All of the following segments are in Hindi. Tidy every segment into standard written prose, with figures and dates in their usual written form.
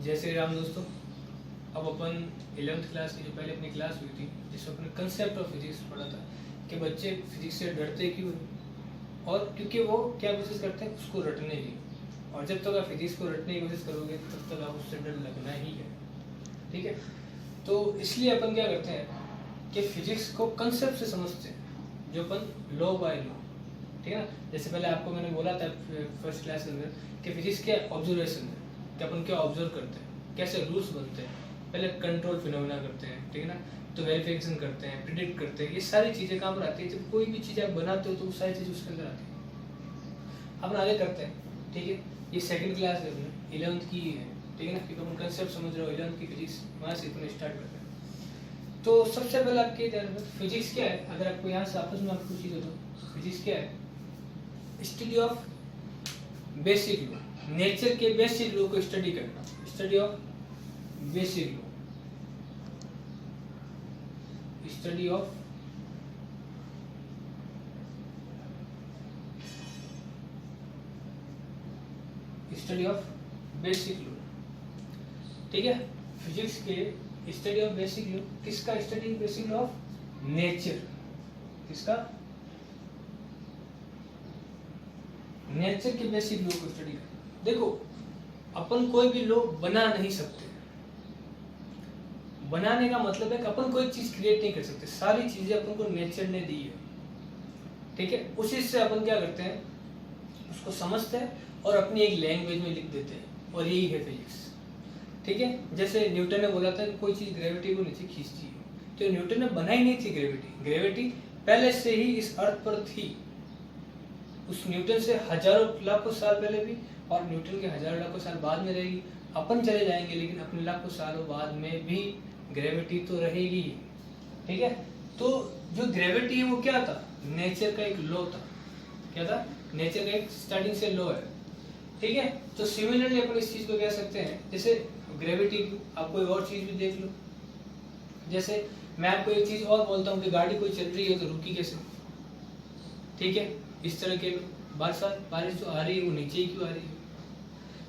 जय श्री राम दोस्तों। अब अपन 11th क्लास की जो पहले अपनी क्लास हुई थी जिसमें अपने कंसेप्ट ऑफ फिजिक्स पढ़ा था कि बच्चे फिजिक्स से डरते क्यों हैं और क्योंकि वो क्या कोशिश करते हैं उसको रटने की। और जब तक आप फिजिक्स को रटने की कोशिश करोगे तब तक आप उससे डर लगना ही है। ठीक है, तो इसलिए अपन क्या करते हैं कि फिजिक्स को कंसेप्ट से समझते हैं, जो अपन लॉ बाय लॉ। ठीक है ना, जैसे पहले आपको मैंने बोला था फर्स्ट क्लास के अंदर कि फिजिक्स क्या ऑब्जर्वेशन है, कि अपन क्या ऑब्जर्व करते हैं, कैसे रूल्स बनते हैं, पहले कंट्रोल फिनोमेना करते हैं। ठीक है ना, तो वेरिफिकेशन करते हैं, प्रिडिक्ट करते हैं, ये सारी चीज़ें काम पर आती है। जब कोई भी चीज़ आप बनाते हो तो वो सारी चीज़ उसके अंदर आती है। अपन आगे करते हैं। ठीक है, ये सेकंड क्लास है अपनी 11th की है। ठीक है ना, क्योंकि अपन कंसेप्ट समझ रहे हो 11th की फिजिक्स, वहाँ से अपन स्टार्ट करते हैं। तो सबसे पहले आपके ध्यान में फिजिक्स क्या है, अगर आपको यहाँ से आपस में आपको पूछी तो फिजिक्स क्या है? Study of basic law, nature के बेसिक लॉ को स्टडी करना। Study of basic law, study of basic law. ठीक है, फिजिक्स के स्टडी ऑफ बेसिक लॉ, किसका study basic law of nature, किसका? नेचर के बेसिक लॉ को स्टडी करना। देखो, अपन कोई भी लॉ बना नहीं सकते। बनाने का मतलब है कि अपन कोई चीज क्रिएट नहीं कर सकते, सारी चीजें अपन को नेचर ने दी है। ठीक है, उसी से अपन क्या करते हैं, उसको समझते हैं और अपनी एक लैंग्वेज में लिख देते हैं, और यही है फिजिक्स। ठीक है, जैसे न्यूटन ने बोला था कि कोई चीज ग्रेविटी को नीचे खींचती है, तो न्यूटन ने बनाई नहीं थी ग्रेविटी। ग्रेविटी पहले से ही इस अर्थ पर थी, उस न्यूटन से हजारों लाखों साल पहले भी, और न्यूटन के हजारों लाखों साल बाद में रहेगी। अपन चले जाएंगे लेकिन अपने लाखों सालों बाद में भी ग्रेविटी तो रहेगी। ठीक है, तो जो ग्रेविटी है वो क्या था? नेचर का एक लॉ था। क्या था? नेचर का एक स्टार्टिंग से लॉ है। ठीक है, तो सिमिलरली अपन इस चीज को कह सकते हैं, जैसे ग्रेविटी, आप कोई और चीज भी देख लो। जैसे मैं आपको एक चीज और बोलता हूँ कि गाड़ी कोई चल रही है तो रुकी कैसे? ठीक है, इस तरह के बारिश जो आ रही है वो नीचे ही क्यों आ रही है?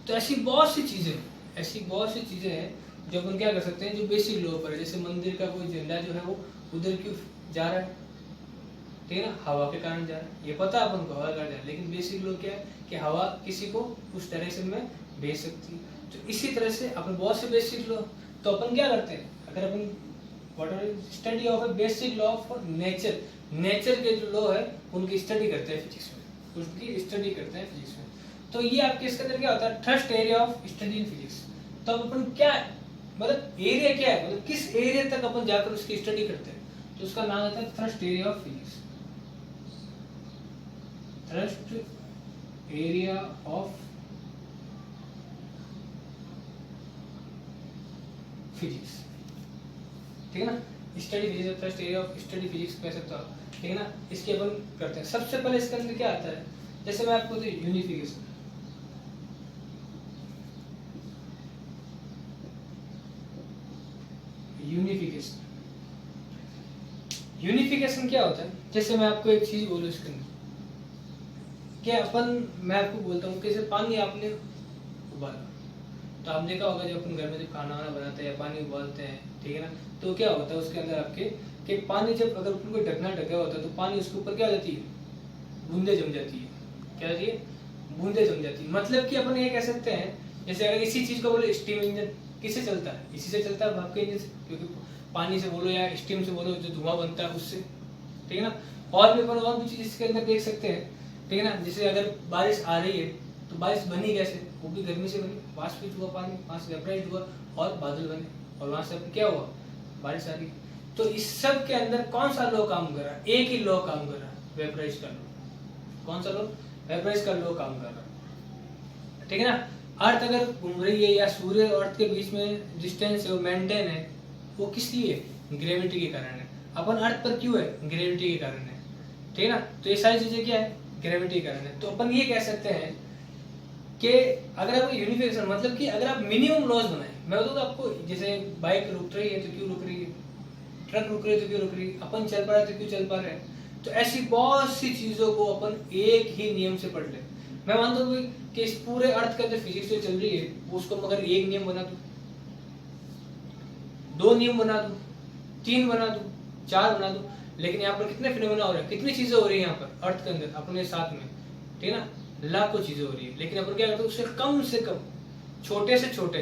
तो ऐसी बहुत सी चीजें हैं जो अपन क्या कर सकते हैं, जो बेसिक लॉ पर है। जैसे मंदिर का कोई झंडा जो है वो उधर क्यों जा रहा है? ठीक है ना, हवा के कारण जा रहा है, ये पता है अपन को हवा के कारण जा रहा है, लेकिन बेसिक लॉ क्या है कि हवा किसी को उस डायरेक्शन में भेज सकती है। तो इसी तरह से अपन बहुत से बेसिक लॉ, तो अपन क्या करते हैं, अगर अपन study of basic law of nature, nature के जो लॉ है उनकी स्टडी करते हैं फिजिक्स में, उसकी स्टडी करते हैं फिजिक्स में। तो ये आपके इसके अंदर क्या होता है, thirst area of study in physics. तो अब अपन क्या मतलब एरिया क्या है, मतलब किस एरिया तक अपन जाकर उसकी स्टडी करते हैं, तो उसका नाम होता है thirst area of physics. First area of physics. ठीक है ना, study physics, first area of study physics कह सकते हो। ठीक है ना, इसके अपन करते हैं। सबसे पहले इसके अंदर क्या आता है, जैसे मैं आपको तो यूनिफिकेशन, यूनिफिकेशन क्या होता है? जैसे मैं आपको एक चीज बोलूं इसके अंदर, क्या अपन, मैं आपको बोलता हूँ कि जैसे पानी आपने उबाला, तो आपने देखा होगा जब अपन घर में जब खाना वाना बनाते हैं, पानी उबालते हैं, ठीक है ना, तो क्या होता है उसके अंदर आपके कि पानी जब अगर ऊपर कोई ढकना ढका होता है तो पानी उसके ऊपर क्या हो जाती है, बूंदे जम जाती है। क्या होती है? बूंदे जम जाती है। मतलब कि अपन ये कह सकते हैं, जैसे अगर इसी चीज को बोले स्टीम इंजन, किससे चलता है? इसी से चलता है, भाप के इंजन से, क्योंकि पानी से बोलो या स्टीम से बोलो, जो धुआं बनता है उससे। ठीक है ना, और भी अपन और भी चीज इसके अंदर देख सकते हैं। ठीक है ना, जैसे अगर बारिश आ रही है तो बारिश बनी कैसे? वो भी गर्मी से बनी, वाष्पित हुआ पानी, वहां से वेपराइज हुआ और बादल बने, और वहां से क्या हुआ, बारिश आ रही। तो इस सब के अंदर कौन सा लॉ काम कर रहा है? एक ही लॉ काम कर रहा है, वेपराइज का लॉ। कौन सा लॉ? वेपराइज का लॉ काम कर रहा है। ठीक है ना, अर्थ अगर घूम रही है या सूर्य और अर्थ के बीच में डिस्टेंस है वो मेंटेन है, वो किस लिए? ग्रेविटी के कारण है। अपन अर्थ पर क्यों है? ग्रेविटी के कारण है। ठीक है ना, तो ये सारी चीजें क्या है? ग्रेविटी के कारण है। तो अपन ये कह सकते हैं कि अगर आप यूनिफिकेशन, मतलब कि अगर आप मिनिमम लॉज बनाए, मैं बताऊँ आपको, जैसे बाइक रुक रही है तो क्यों रुक रही है, ट्रक रुक रही है तो क्यों रुक रही है, अपन चल पा रहे तो क्यों चल पा रहे हैं। तो ऐसी बहुत सी चीजों को अपन एक ही नियम से पढ़ ले। मैं मानता हूँ कि इस पूरे अर्थ के अंदर फिजिक्स जो चल रही है उसको मगर एक नियम बना दूं, 2 नियम बना दूं, 3 बना दूं, 4 बना दूं, लेकिन यहाँ पर कितने फिनोमेना हो रहे हैं, कितनी चीजें हो रही है यहाँ पर अर्थ के अंदर अपने साथ में, ठीक है ना, लाखों चीजें हो रही है, लेकिन अपन क्या करते हैं उससे कम छोटे से छोटे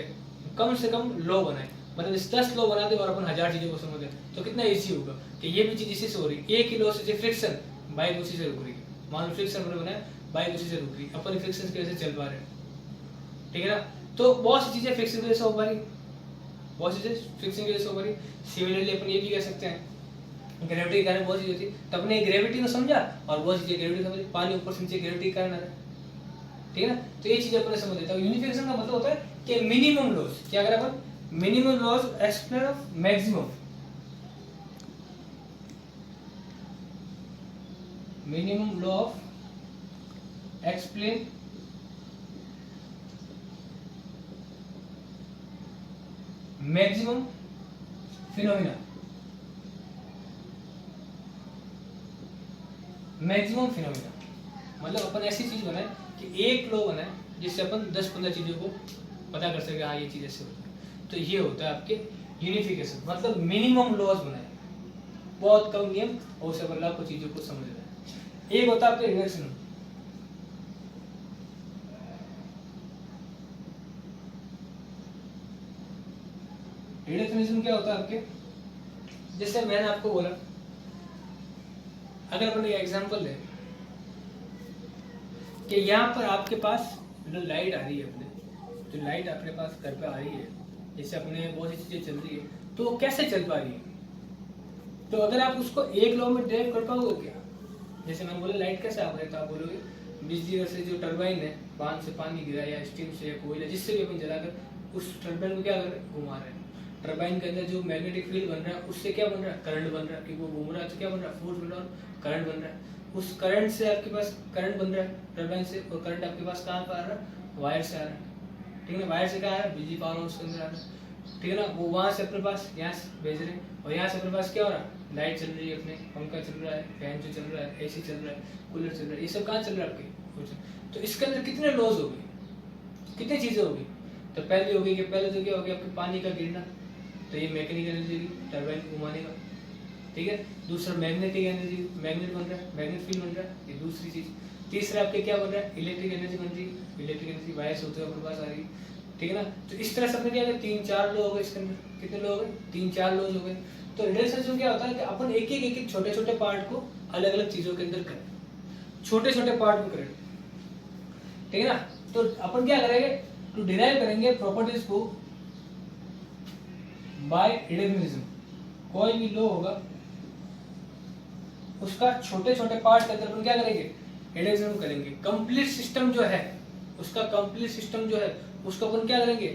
कम से कम लॉ बनाए, मतलब इस 10 लॉ बना दे और अपन 1000 चीजों को समझ लें तो कितना इजी होगा कि ये भी चीज इसी से हो रही है। एक ही लॉ से फ्रिक्शन, बाइक उसी से रुक रही है, मान लो फ्रिक्शन बनाया, बाइक उसी से रुक रही है, अपन फ्रिक्शन की वजह से चल पा रहे हैं, ठीक है ना। तो बहुत सी चीजें फ्रिक्शन की वजह से हो पा रही, बहुत सी चीजें फ्रिक्शन की वजह से हो पा रही। सिमिलरली अपन ये भी कह सकते हैं ग्रेविटी के कारण बहुत चीज होती है, तो अपने ग्रेविटी को समझा और बहुत चीजें ग्रेविटी समझी, पानी ऊपर से नीचे ग्रेविटी के कारण आ रहा है, ठीक है ना। तो ये चीजें अपने समझ लेते हैं। यूनिफिकेशन का मतलब होता है कि मिनिमम लॉज, क्या करें अपन, minimum laws explain of maximum, minimum law of explain maximum phenomena, maximum phenomena मतलब अपन ऐसी चीज बनाए कि एक लॉ बनाए जिससे अपन 10-15 चीजों को पता कर सके, हाँ ये चीज ऐसे होती है। तो ये होता है आपके यूनिफिकेशन, मतलब मिनिमम लॉज बनाए, बहुत कम नियम और उससे अपन लाखों चीजों को समझ रहे हैं। एक होता है आपके रिडक्शन, रिडक्शनिज्म क्या होता है आपके, जैसे मैंने आपको बोला, अगर अपन एक एग्जांपल लें कि यहाँ पर आपके पास जो लाइट आ रही है, अपने जो लाइट अपने पास घर पे आ रही है, जैसे अपने बहुत सी चीजें चल रही है, तो वो कैसे चल पा रही है, तो अगर आप उसको एक लॉ में ड्राइव कर पाओगे क्या, जैसे मैंने बोला लाइट कैसे आ रही है, तो आप बोलोगे बिजली से जो टरबाइन है, बांध से पानी गिरा या स्टीम से या कोयला जिससे भी अपन जलाकर उस टरबाइन को क्या कर रहे हैं, घुमा रहे हैं। टरबाइन के अंदर जो मैग्नेटिक फील्ड बन रहा है उससे क्या बन रहा है, करंट बन रहा है, क्योंकि वो घूम रहा है तो क्या बन रहा है, फोर्स बन रहा है, करंट बन रहा है। उस करंट से आपके पास करंट बन रहा है टरबाइन से, और करंट आपके पास कहाँ पर आ रहा है, वायर से आ रहा है, ठीक है ना। वायर से क्या आ रहा है, बिजली पावर उसके अंदर आ रहा है, ठीक है ना। वो वहां से अपने पास यहाँ से भेज रहे हैं, और यहाँ से अपने पास क्या हो रहा है, लाइट चल रही है, अपने पंखा चल रहा है, फैन जो चल रहा है, एसी चल रहा है, कूलर चल रहा है, ये सब कहाँ चल रहा है आपके। तो इसके अंदर कितने लॉज हो गए, कितनी चीजें होगी। तो पहले होगी कि पहले तो क्या हो गया, आपके पानी का गिरना, तो ये मैकेनिकल एनर्जी टरबाइन को घुमाने का, ठीक है। दूसरा मैग्नेटिक एनर्जी, मैग्नेट बन रहा है, मैग्नेट फील्ड बन रहा है, ये दूसरी चीज। तीसरा आपके क्या बन रहा है, इलेक्ट्रिक एनर्जी बन रही है, इलेक्ट्रिक एनर्जी वायर से होते हुए अपने पास आ रही है, ठीक है ना। तो इस तरह से अपने क्या 3-4 लो हो गए, इसके अंदर कितने लो हो गए, 3-4 लोज हो गए। तो रिडक्शन क्या होता है कि अपन एक एक छोटे छोटे पार्ट को अलग अलग चीजों के अंदर करें, छोटे छोटे पार्ट में करें, ठीक है ना। तो अपन क्या करेंगे, तो डिराइव करेंगे प्रॉपर्टीज को बाय रिडक्शनिज्म। कोई भी लो होगा उसका छोटे छोटे पार्ट के अंदर अपन क्या करेंगे, रिडक्शनिज्म करेंगे। कंप्लीट सिस्टम जो है उसका, कंप्लीट सिस्टम जो है उसको अपन क्या करेंगे,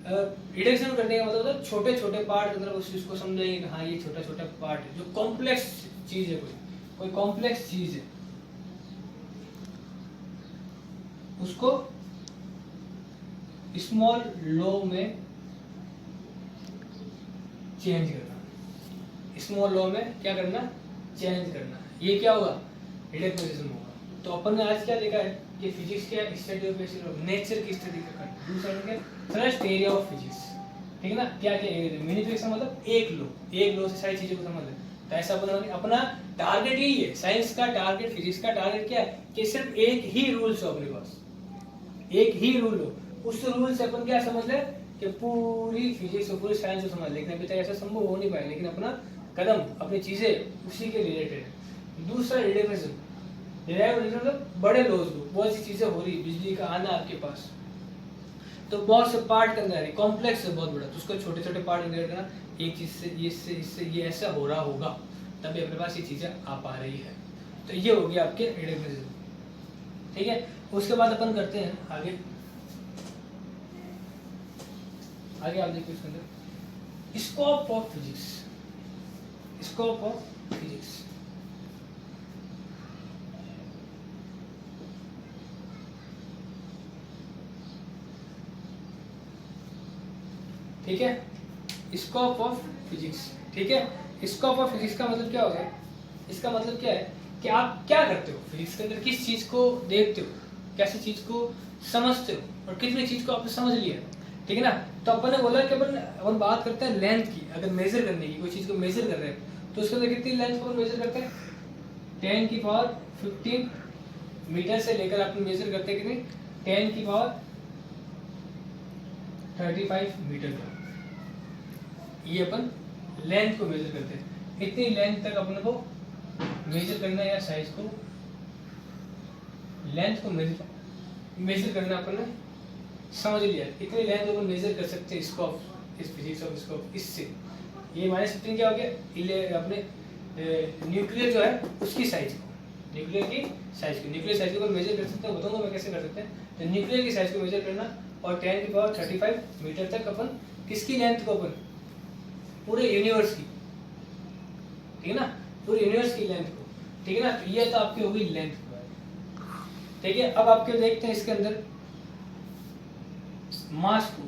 रिडक्शन करने का मतलब होता है छोटे छोटे पार्ट के अंदर उस चीज को समझेंगे कि हाँ ये छोटा छोटा पार्ट है, जो कॉम्प्लेक्स चीज है, कोई कॉम्प्लेक्स चीज है उसको स्मॉल लॉ में चेंज करना, स्मॉल लॉ में क्या करना, चेंज करना। ये क्या होगा, रिडक्शनिज्म होगा। तो अपन ने आज क्या देखा है कि फिजिक्स क्या स्टडी ऑफ नेचर की स्टडी का, दूसरा क्या फर्स्ट एरिया ऑफ फिजिक्स, ठीक है ना। क्या क्या एरिया, मिनिफिकेशन मतलब एक लो से सारी चीजों को समझ ले। तो ऐसा अपना टारगेट यही है, साइंस का टारगेट, फिजिक्स का टारगेट क्या है कि सिर्फ एक ही रूल्स हो अपने पास, एक ही रूल हो, उस रूल से अपन क्या समझ ले कि पूरी फिजिक्स और पूरी साइंस को समझ। लेकिन अभी तक ऐसा संभव हो नहीं पाया, लेकिन अपना कदम, अपनी चीजें उसी के रिलेटेड है। दूसरा रिडक्शनिज्म, मतलब बड़े लॉज, बहुत सी चीजें हो रही, बिजली का आना आपके पास, तो बहुत से पार्ट के अंदर है, कॉम्प्लेक्स है बहुत बड़ा, तो उसको छोटे छोटे पार्ट में करना, एक चीज से इससे इससे ये ऐसा हो रहा होगा तभी अपने पास ये चीजें आ पा रही है। तो ये हो गया आपके रिडक्शनिज्म, ठीक है। उसके बाद अपन करते हैं आगे आप देखिए इसके अंदर scope of physics, scope of physics. ठीक है, स्कोप ऑफ फिजिक्स, ठीक है। स्कोप ऑफ फिजिक्स का मतलब क्या होता है, इसका मतलब क्या है कि आप क्या करते हो फिजिक्स के अंदर, किस चीज को देखते हो, कैसी चीज को समझते हो और कितनी चीज को आपने समझ लिया, ठीक है ना। तो अपन ने बोला कि अपन बात करते हैं लेंथ की, अगर मेजर करने की, कोई चीज को मेजर कर रहे हैं तो उसके अंदर कितनी लेंथ को मेजर करते हैं, 10 की पावर 15 मीटर से लेकर अपन मेजर करते हैं कितनी, 10 की पावर 35 मीटर का, ये अपन लेंथ को मेजर करते हैं। इतनी लेंथ तक अपन को मेजर करना या साइज को, लेंथ को मेजर करना अपन ने समझ लिया। इतनी लेंथ अपन मेजर कर सकते हैं स्कोप, इस फिजिक्स ऑफ स्कोप, इससे ये -15 क्या हो गया, अपने न्यूक्लियर जो है उसकी साइज को, न्यूक्लियर की साइज को, न्यूक्लियर साइज को मेजर कर सकते हैं, बताऊंगा मैं कैसे कर सकते हैं। तो न्यूक्लियर की साइज को मेजर करना और 10 की पावर 35 मीटर तक अपन किसकी लेंथ को, अपन पूरे यूनिवर्स की, ठीक है ना, पूरे यूनिवर्स की लेंथ को, ठीक है ना। तो ये तो आपकी होगी लेंथ, ठीक है। अब आपके देखते हैं इसके अंदर मास को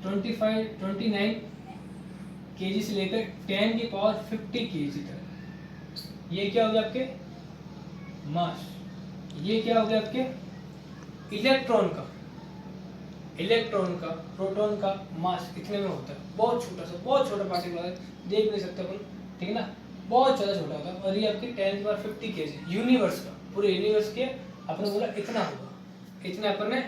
29 केजी से लेकर 10 की पावर 50 केजी तक, ये क्या हो गया आपके मास। ये क्या हो गया आपके इलेक्ट्रॉन का, प्रोटॉन का मास कितने में होता है, बहुत छोटा पार्टिकल है, देख नहीं सकते अपन, ठीक है ना, बहुत ज्यादा छोटा होता है। और ये आपके 10 की पावर 50 केजी यूनिवर्स का, पूरे यूनिवर्स के अपने बोला इतना होगा, इतना अपन ने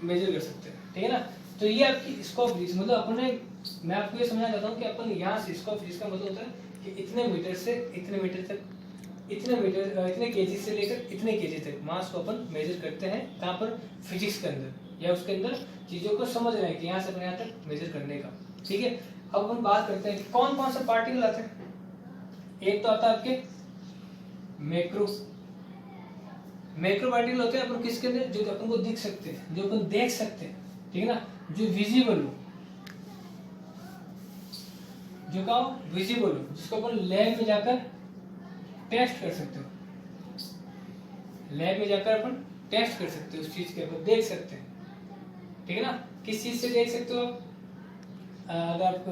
मेजर कर सकते हैं, ठीक है ना। तो ये आपकी स्कोप रीच, मतलब अपन ने, मैं आपको ये समझना चाहता हूँ कि अपन यहाँ से स्कोप रीच का मतलब होता है कि इतने मीटर से इतने मीटर तक, इतने केजी से लेकर इतने केजी तक मास को अपन मेजर करते हैं, कहाँ पर, फिजिक्स के अंदर, या उसके अंदर चीजों को समझ रहे हैं कि यहाँ से अपन यहाँ तक मेजर करने का, ठीक है। अब अपन बात करते हैं कि कौन कौन से पार्टिकल आते हैं। एक तो आता है आपके मैक्रो पार्टिकल होते हैं अपन किसके अंदर, जो अपन को दिख सकते हैं, जो अपन देख सकते हैं, ठीक है ना, जो विजिबल हो, जो क्या हो विजिबल हो, जिसको अपन लैब में जाकर टेस्ट कर सकते हो, लैब में जाकर अपन टेस्ट कर सकते हो, उस चीज के अपन देख सकते हैं, ठीक है ना। किस चीज से देख सकते हो आप, अगर आप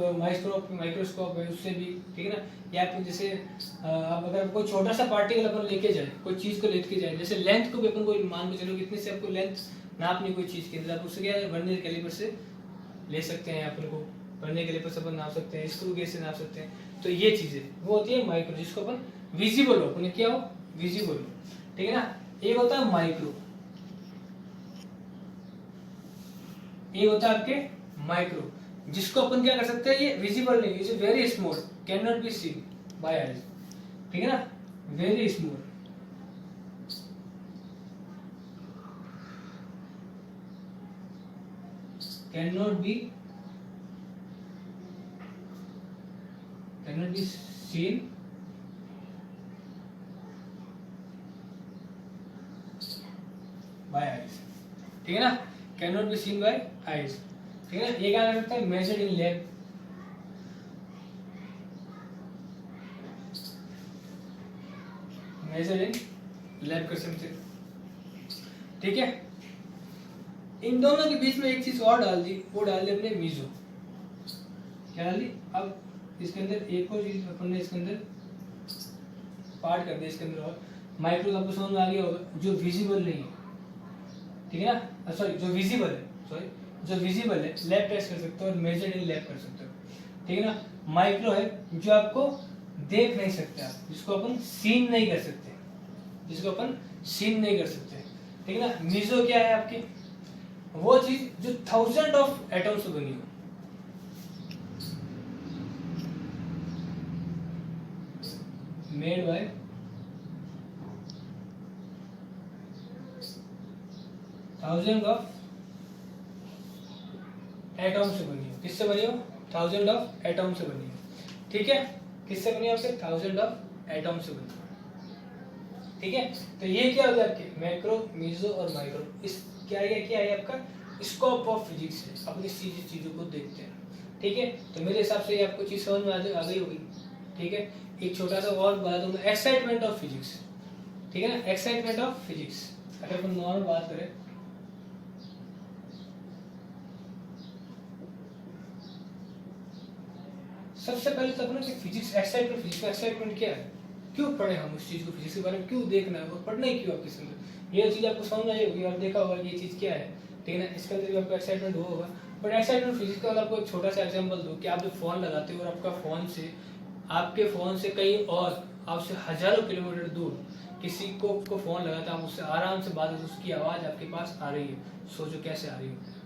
माइक्रोस्कोप है उससे भी, ठीक है ना, या फिर जैसे आप अगर कोई छोटा सा पार्टिकल अपन लेके जाए, कोई चीज को लेके जाए, जैसे लेंथ को भी अपन को मान के चलो कितने से आपको लेंथ नापनी कोई चीज के अंदर, आप उससे क्या वर्नियर कैलिपर से ले सकते हैं, अपन को वर्नियर कैलिपर से अपन नाप सकते हैं, स्क्रू गेज से नाप सकते हैं। तो ये चीजें वो होती है माइक्रो, जिसको अपन विजिबल हो, अपन क्या हो विजिबल हो, ठीक है ना। एक होता है माइक्रो, ये होता है आपके माइक्रो, जिसको अपन क्या कर सकते हैं, ये विजिबल नहीं, is very small, can not be seen by eyes, ठीक है ना, very small, can not be seen by eyes, ठीक है ना, can not be seen by eyes, ठीक है। ये क्या कर सकते हैं, measured in lab, measure in lab कर सकते हैं, ठीक है। इन दोनों के बीच में एक चीज और डाल दी, वो डाल दी अपने मीजो, क्या डाल दी। अब इसके अंदर एक और चीज अपन ने इसके अंदर पार्ट कर दिया, इसके अंदर और माइक्रो आपको समझ में आ गया होगा, जो विजिबल नहीं है, ठीक है ना, सॉरी जो विजिबल है, जो विजिबल है लैब टेस्ट कर सकते हो और मेजर्ड इन लैब कर सकते हो, ठीक है ना। माइक्रो है जो आपको देख नहीं सकते आप, जिसको अपन सीन नहीं कर सकते, ठीक है ना। मीजो क्या है आपकी, वो चीज जो 1000 ऑफ एटम से बनी हो, मेड बाय 1000 ऑफ एटम से बनी हो, किससे बनी हो, 1000 ऑफ एटम से बनी हो, ठीक है। किससे बनी हो, 1000 ऑफ एटम से बनी हो, ठीक है। तो ये क्या हो गया आपके मैक्रो, मीजो और माइक्रो, इस क्या है आपका स्कोप ऑफ फिजिक्स है, अपन इस चीजों को देखते हैं, ठीक है। तो मेरे हिसाब से ये आपको चीज समझ में आ गई होगी, ठीक है। एक छोटा सा और बता दूंगा, एक्साइटमेंट ऑफ फिजिक्स, ठीक है ना, एक्साइटमेंट ऑफ फिजिक्स। अगर अपन नॉर्मल बात करें, सबसे पहले तो अपने फिजिक्स एक्साइटमेंट क्या है, क्यों पढ़े हम उस चीज़ को, फिजिक्स के बारे में क्यों देखना है और पढ़ना ही क्यों आपके अंदर, ये चीज़ आपको समझ आई होगी, आप देखा होगा कि ये चीज़ क्या है, ठीक है ना, इसके अंदर भी आपको एक्साइटमेंट होगा। बट एक्साइटमेंट फिजिक्स का आपको एक छोटा सा एग्जाम्पल दूँ कि आप जब फ़ोन लगाते हो और आपका फ़ोन से, आपके फ़ोन से कहीं और आपसे हज़ारों किलोमीटर दूर किसी को फ़ोन लगाता है, आप उससे आराम से बात, उसकी आवाज़ आपके पास आ रही है, सोचो कैसे आ रही है।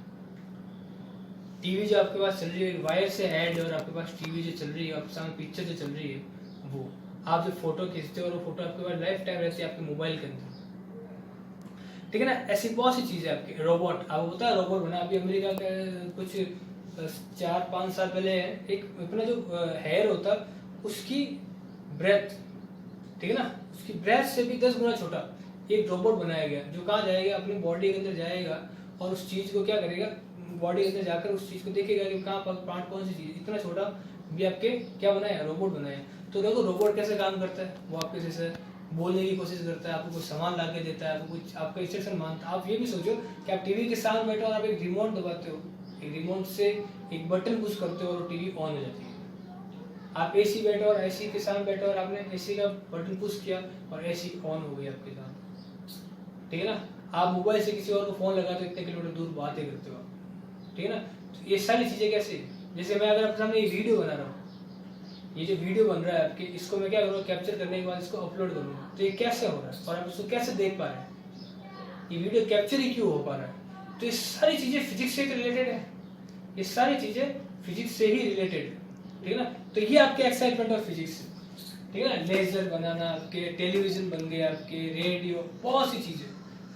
टीवी जो आपके पास चल रही है, वायर से ऐड, और आपके पास टीवी जो चल रही है, आपके सामने पिक्चर जो चल रही है, वो आप जो फोटो खींचते हो और वो फोटो आपके पास लाइफ टाइम रहती है आपके मोबाइल के अंदर, ठीक है ना। ऐसी बहुत सी चीज़ें आपके रोबोट, आपको पता है रोबोट बना अभी अमेरिका का कुछ 4-5 साल पहले, एक अपना जो हेयर होता उसकी ब्रेथ, ठीक है ना, उसकी ब्रेथ से भी 10 गुना छोटा एक रोबोट बनाया गया, जो कहाँ जाएगा, अपनी बॉडी के अंदर जाएगा और उस चीज़ को क्या करेगा, बॉडी के अंदर जाकर उस चीज़ को देखेगा कि कहाँ पर पार्ट कौन सी चीज़, इतना छोटा भी आपके क्या बनाया, रोबोट बनाया। तो देखो रोबोट कैसे काम करता है, वो आपके जैसे बोलने की कोशिश करता है, आपको कुछ सामान ला के देता है, आपको कुछ आपका इंस्ट्रक्शन मानता है। आप ये भी सोचो कि आप टीवी के सामने बैठे हो और आप एक रिमोट दबाते हो, एक रिमोट से एक बटन पुश करते हो और टीवी ऑन हो जाती है। आप एसी बैठे और एसी के सामने बैठे और आपने एसी का बटन पुश किया और एसी ऑन हो गई आपके साथ, ठीक है ना। आप मोबाइल से किसी और को फोन लगाते हो, इतने किलोमीटर दूर बातें करते हो, ठीक है ना। तो ये सारी चीजें कैसे, जैसे मैं अगर आपके सामने ये वीडियो बना रहा हूँ, ये जो वीडियो बन रहा है आपके, इसको मैं क्या करूँगा, कैप्चर करने के बाद इसको अपलोड करूँगा, तो ये कैसे हो रहा है और आप इसको कैसे देख पा रहे हैं, ये वीडियो कैप्चर ही क्यों हो पा रहा है। तो ये सारी चीजें फिजिक्स से रिलेटेड है, ये सारी चीजें फिजिक्स से ही रिलेटेड है, ठीक है ना। तो ये आपके एक्साइटमेंट ऑफ फिजिक्स, ठीक है ना। लेजर बनाना, आपके टेलीविजन बन गए, आपके रेडियो, बहुत सी चीजें,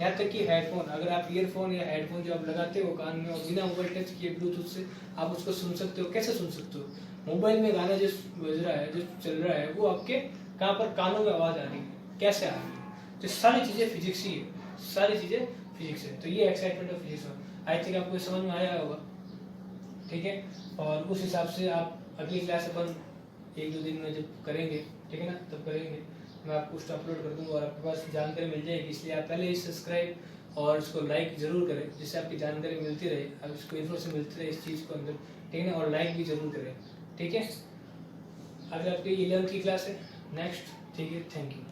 यहाँ तक कि हेडफोन, अगर आप ईयरफोन या हेडफोन जो आप लगाते हो कान में और बिना मोबाइल टच किए ब्लूटूथ से आप उसको सुन सकते हो, कैसे सुन सकते हो, मोबाइल में गाना जो बज रहा है, जो चल रहा है, वो आपके कहाँ पर कानों में आवाज़ आ रही है, कैसे आ रही है। तो सारी चीज़ें फिजिक्स ही है, सारी चीज़ें फिजिक्स है। तो ये एक्साइटमेंट ऑफ फिजिक्स है, आई थिंक आपको समझ में आया होगा, ठीक है। और उस हिसाब से आप अगली क्लास अपन 1-2 दिन में जब करेंगे, ठीक है ना, तब करेंगे, मैं आपको उसको अपलोड कर दूंगा और आपके पास जानकारी मिल जाएगी। इसलिए आप पहले ही सब्सक्राइब और इसको लाइक जरूर करें, जिससे आपकी जानकारी मिलती रहे, अब इसको इन्फॉर्मेशन मिलती रहे इस चीज़ को अंदर, ठीक है ना। और लाइक भी जरूर करें, ठीक है। अगर आपकी 11th की क्लास है नेक्स्ट, ठीक है, थैंक यू।